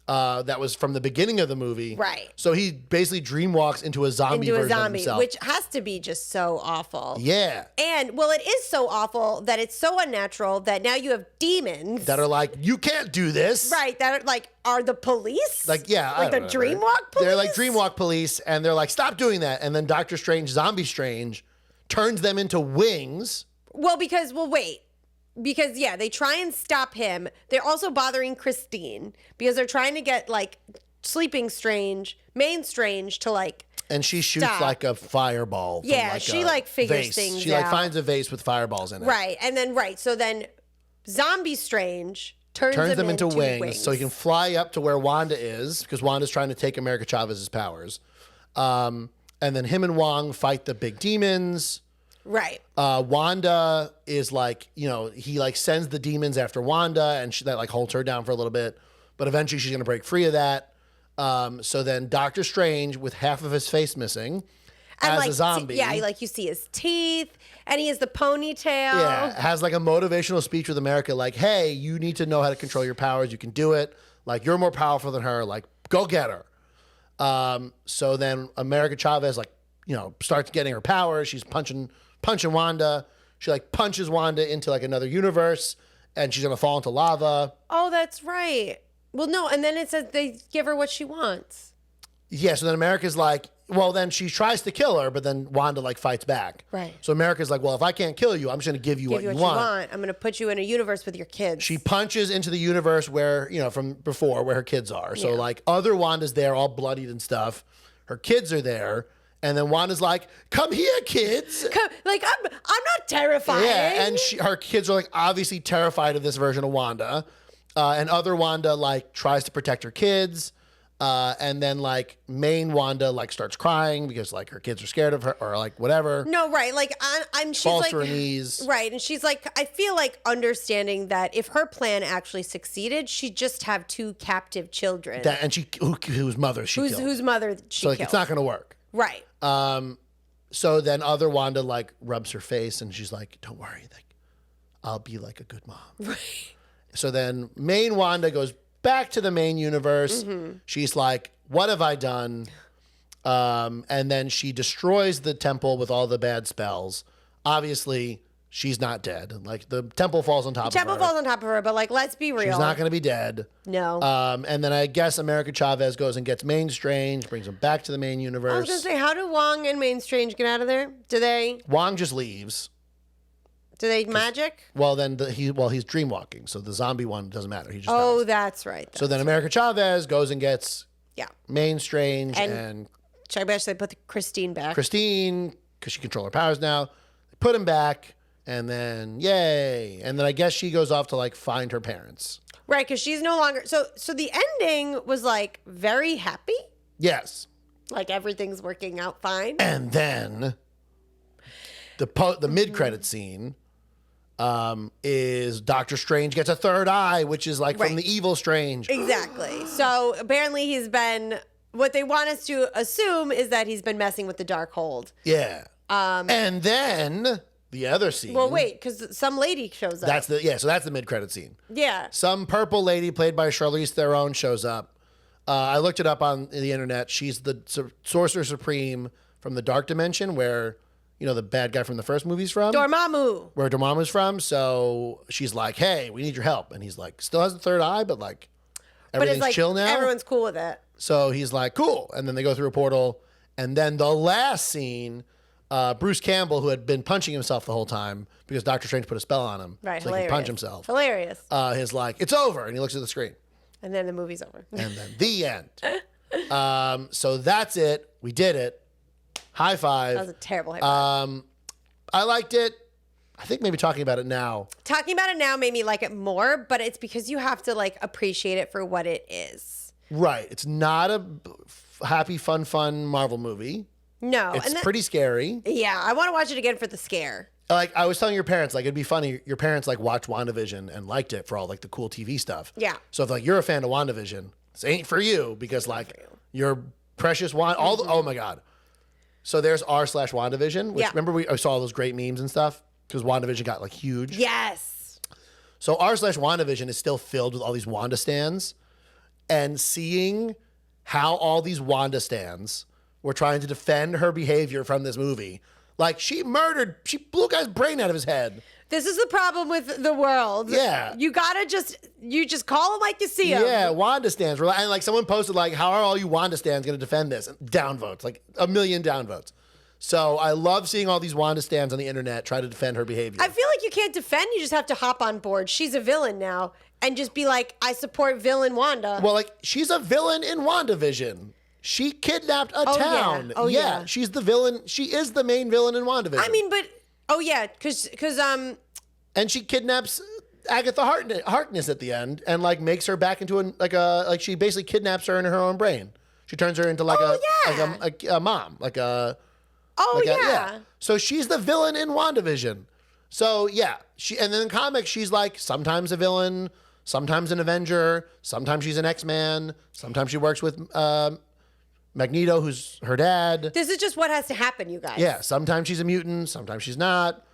That was from the beginning of the movie. Right. So he basically dreamwalks into a zombie version of himself. Which has to be just so awful. Yeah. And, well, it is so awful that it's so unnatural that now you have demons. That are like, you can't do this. Right. That are like, are the police? Like, yeah. Like the Dreamwalk police? They're like Dreamwalk police, and they're like, stop doing that. And then Doctor Strange, Zombie Strange, turns them into wings. Because, yeah, they try and stop him. They're also bothering Christine because they're trying to get, like, Sleeping Strange, Main Strange to, like, and she shoots, like, a fireball. From, yeah, she, like, figures vase. things She, like, out. finds a vase with fireballs in it. Right. And then, so then Zombie Strange turns them into wings. So he can fly up to where Wanda is because Wanda's trying to take America Chavez's powers. And then him and Wong fight the big demons. Right. Wanda is like, he like sends the demons after Wanda, and that like holds her down for a little bit, but eventually she's going to break free of that. So then Doctor Strange, with half of his face missing, as a zombie. You see his teeth, and he has the ponytail. Yeah, has like a motivational speech with America, like, hey, you need to know how to control your powers. You can do it. Like, you're more powerful than her. Like, go get her. So then America Chavez, like, starts getting her powers. She's punching Wanda. She like punches Wanda into like another universe, and she's gonna fall into lava. Oh, that's right. Well, no, and then it says they give her what she wants. Yeah, so then America's like, well, then she tries to kill her, but then Wanda like fights back. Right. So America's like, well, if I can't kill you, I'm just gonna give you what you want. I'm gonna put you in a universe with your kids. She punches into the universe where, from before, where her kids are. So like other Wanda's there, all bloodied and stuff. Her kids are there. And then Wanda's like, come here, kids. Like, I'm not terrifying. Yeah, and her kids are like obviously terrified of this version of Wanda. And other Wanda like tries to protect her kids. And then like main Wanda like starts crying because like her kids are scared of her or like whatever. No, right. Like she's Falls like to her knees. Right. And she's like, I feel like understanding that if her plan actually succeeded, she'd just have 2 captive children. And whose mother she killed. Whose mother she so like killed. it's not gonna work. Right. So then other Wanda like rubs her face and she's like, don't worry, like I'll be like a good mom. Right. So then main Wanda goes back to the main universe. She's like, what have I done? And then she destroys the temple with all the bad spells. Obviously, she's not dead. Like the temple falls on top of her. Temple falls on top of her, but like, let's be real. She's not going to be dead. No. And then I guess America Chavez goes and gets Main Strange, brings him back to the main universe. I was going to say, how do Wong and Main Strange get out of there? Do they Wong just leaves. magic? Well, then he's dreamwalking, so the zombie one doesn't matter. He just dies. That's right. So then America Chavez goes and gets Yeah. Main Strange and I bet they put Christine back. Christine, because she controls her powers now. They put him back, and then yay. And then I guess she goes off to like find her parents. Right, because she's no longer so the ending was like very happy. Yes. Like everything's working out fine. And then the mid-credit scene is Doctor Strange gets a third eye, which is like from the evil Strange. Exactly. So apparently he's been, what they want us to assume is that he's been messing with the Darkhold. Yeah. And then the other scene. Well, wait, because some lady shows up. So that's the mid-credit scene. Yeah. Some purple lady played by Charlize Theron shows up. I looked it up on the internet. She's the Sorcerer Supreme from the Dark Dimension, where the bad guy from the first movie's from. Dormammu. Where Dormammu's from. So she's like, hey, we need your help. And he's like, still has the third eye, but like everything's chill now. Everyone's cool with it. So he's like, cool. And then they go through a portal. And then the last scene, Bruce Campbell, who had been punching himself the whole time because Doctor Strange put a spell on him. Right, So hilarious. he can punch himself. Hilarious. Is like, it's over. And he looks at the screen. And then the movie's over. And then the end. So that's it. We did it. High five. That was a terrible high five. I liked it. I think maybe talking about it now. Talking about it now made me like it more, but it's because you have to like appreciate it for what it is. Right. It's not a happy, fun Marvel movie. No. It's pretty scary. Yeah. I want to watch it again for the scare. Like I was telling your parents, like it'd be funny. Your parents like watched WandaVision and liked it for all like the cool TV stuff. Yeah. So if like you're a fan of WandaVision, this ain't for you because like your precious oh my God. So there's r/WandaVision, which remember I saw all those great memes and stuff because WandaVision got like huge. Yes. So r/WandaVision is still filled with all these Wanda stans, and seeing how all these Wanda stans were trying to defend her behavior from this movie. Like she blew a guy's brain out of his head. This is the problem with the world. Yeah. You just call them like you see them. Yeah, Wanda stans. And like someone posted like, how are all you Wanda stans going to defend this? Downvotes, like 1 million downvotes. So I love seeing all these Wanda stans on the internet try to defend her behavior. I feel like you can't defend. You just have to hop on board. She's a villain now. And just be like, I support villain Wanda. Well, like she's a villain in WandaVision. She kidnapped a town. Yeah. Oh, yeah. She's the villain. She is the main villain in WandaVision. I mean, but, because and she kidnaps Agatha Harkness at the end and like makes her back into she basically kidnaps her in her own brain. She turns her into like a mom, So she's the villain in WandaVision. So yeah, and then in comics she's like sometimes a villain, sometimes an Avenger, sometimes she's an X-Man, sometimes she works with Magneto, who's her dad. This is just what has to happen, you guys. Yeah, sometimes she's a mutant, sometimes she's not.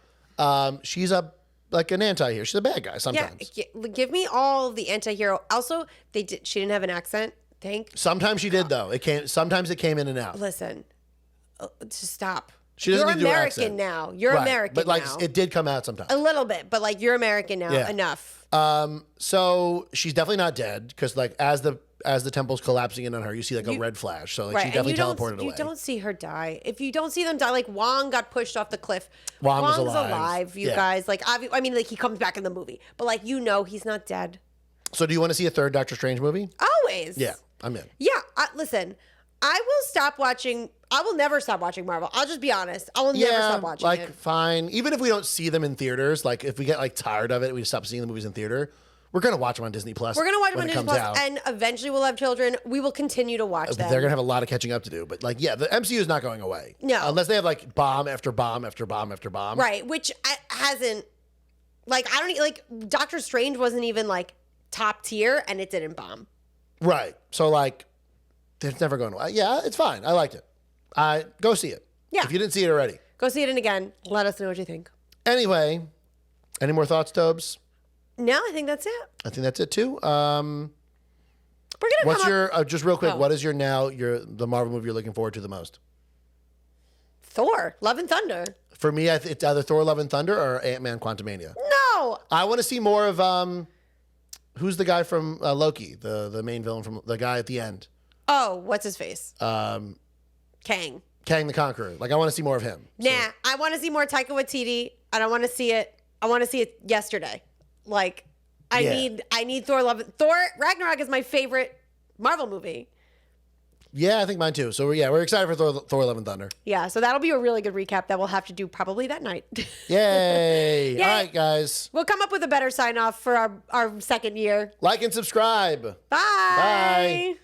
She's like an anti-hero. She's a bad guy sometimes. Yeah, give me all the anti-hero. Also, she didn't have an accent. Sometimes she did though. Sometimes it came in and out. Listen, just stop. She doesn't You're need to do her American accent. now. You're Right, American but like now. it did come out sometimes. A little bit, but like you're American now. Yeah. Enough. So she's definitely not dead because like as the temple's collapsing in on her, you see like a red flash. So like she definitely teleported away. You don't see her die. If you don't see them die, like Wong got pushed off the cliff. Wong's Wong's alive. you guys. Like I mean, like he comes back in the movie, but like he's not dead. So do you want to see a third Doctor Strange movie? Always. Yeah, I'm in. Yeah. Listen, I will stop watching. I will never stop watching Marvel. I'll just be honest. I will never stop watching like it. fine. Even if we don't see them in theaters, like if we get like tired of it, we stop seeing the movies in theater. We're gonna watch them on Disney Plus. We're gonna watch them when on it Disney comes Plus, out. and eventually we'll have children. We will continue to watch them. They're gonna have a lot of catching up to do. But like, yeah, the MCU is not going away. No, unless they have like bomb after bomb after bomb after bomb. Right, which hasn't. Like I don't like Doctor Strange wasn't even like top tier, and it didn't bomb. Right. So like, it's never going away. Yeah, it's fine. I liked it. Go see it. Yeah. If you didn't see it already, go see it and again. Let us know what you think. Anyway, any more thoughts, Tobes? No, I think that's it. I think that's it too. We're gonna. What's your just real quick? Oh. What is your the Marvel movie you're looking forward to the most? Thor: Love and Thunder. For me, it's either Thor: Love and Thunder or Ant-Man: Quantumania. No. I want to see more of who's the guy from Loki, the main villain from the guy at the end. Oh, what's his face? Kang. Kang the Conqueror. Like I want to see more of him. Nah, I want to see more Taika Waititi. I don't want to see it. I want to see it yesterday. Like, I need Thor: Thor Ragnarok is my favorite Marvel movie. Yeah, I think mine too. So we're excited for Thor: Love and Thunder. Yeah, so that'll be a really good recap that we'll have to do probably that night. Yay! Yay. All right, guys. We'll come up with a better sign off for our second year. Like and subscribe. Bye. Bye.